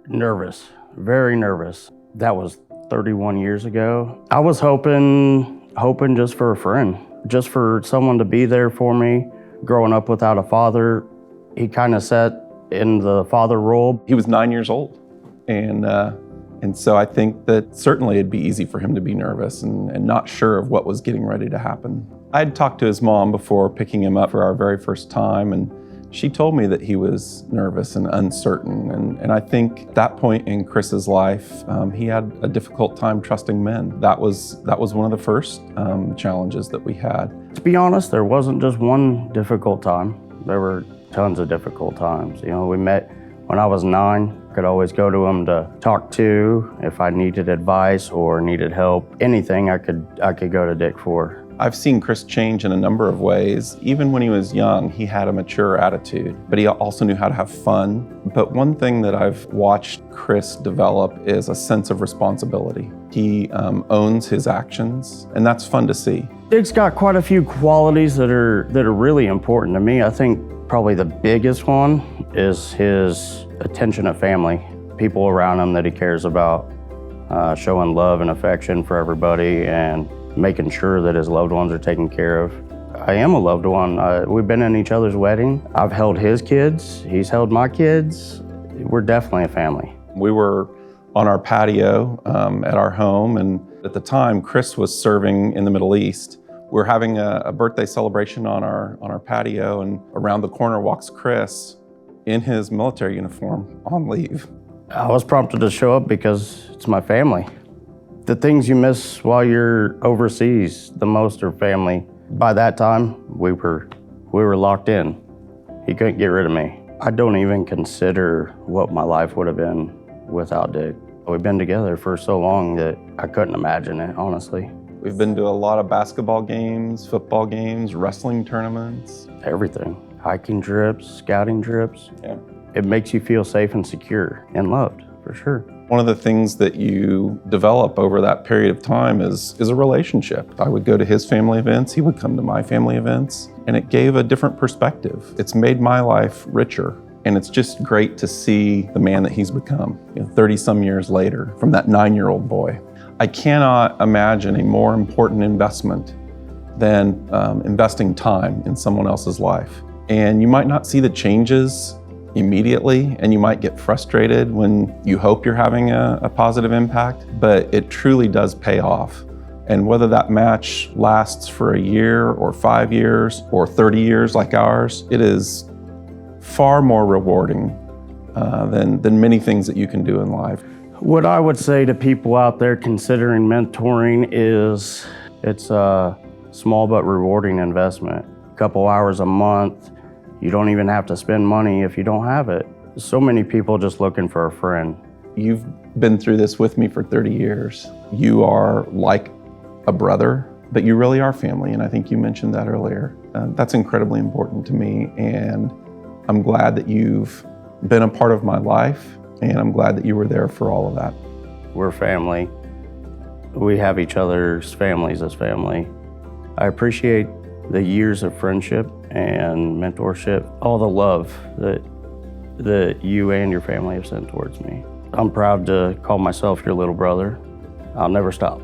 Nervous, very nervous. That was 31 years ago. I was hoping just for a friend, just for someone to be there for me. Growing up without a father, he kind of sat in the father role. He was 9 years old, and so I think that certainly it'd be easy for him to be nervous and not sure of what was getting ready to happen. I'd talked to his mom before picking him up for our very first time, and she told me that he was nervous and uncertain. And I think at that point in Chris's life, he had a difficult time trusting men. That was one of the first challenges that we had. To be honest, there wasn't just one difficult time. There were tons of difficult times. You know, we met when I was 9. Could always go to him to talk to if I needed advice or needed help. Anything I could go to Dick for. I've seen Chris change in a number of ways. Even when he was young, he had a mature attitude, but he also knew how to have fun. But one thing that I've watched Chris develop is a sense of responsibility. He owns his actions, and that's fun to see. Dick's got quite a few qualities that are really important to me. I think probably the biggest one is his attention to family, people around him that he cares about, showing love and affection for everybody, and making sure that his loved ones are taken care of. I am a loved one. We've been in each other's wedding. I've held his kids. He's held my kids. We're definitely a family. We were on our patio at our home, and at the time, Chris was serving in the Middle East. We were having a birthday celebration on our patio, and around the corner walks Chris in his military uniform on leave. I was prompted to show up because it's my family. The things you miss while you're overseas the most are family. By that time, we were locked in. He couldn't get rid of me. I don't even consider what my life would have been without Dick. We've been together for so long that I couldn't imagine it, honestly. We've been to a lot of basketball games, football games, wrestling tournaments. Everything. Hiking trips, scouting trips. Yeah. It makes you feel safe and secure and loved, for sure. One of the things that you develop over that period of time is a relationship. I would go to his family events, he would come to my family events, and it gave a different perspective. It's made my life richer, and it's just great to see the man that he's become, 30-some years later, from that 9-year-old boy. I cannot imagine a more important investment than investing time in someone else's life. And you might not see the changes immediately, and you might get frustrated when you hope you're having a positive impact, but it truly does pay off. And whether that match lasts for a year or 5 years or 30 years like ours, it is far more rewarding than many things that you can do in life. What I would say to people out there considering mentoring is it's a small but rewarding investment. A couple hours a month. You don't even have to spend money if you don't have it. So many people just looking for a friend. You've been through this with me for 30 years. You are like a brother, but you really are family, and I think you mentioned that earlier. That's incredibly important to me, and I'm glad that you've been a part of my life, and I'm glad that you were there for all of that. We're family. We have each other's families as family. I appreciate the years of friendship and mentorship, all the love that you and your family have sent towards me. I'm proud to call myself your little brother. I'll never stop.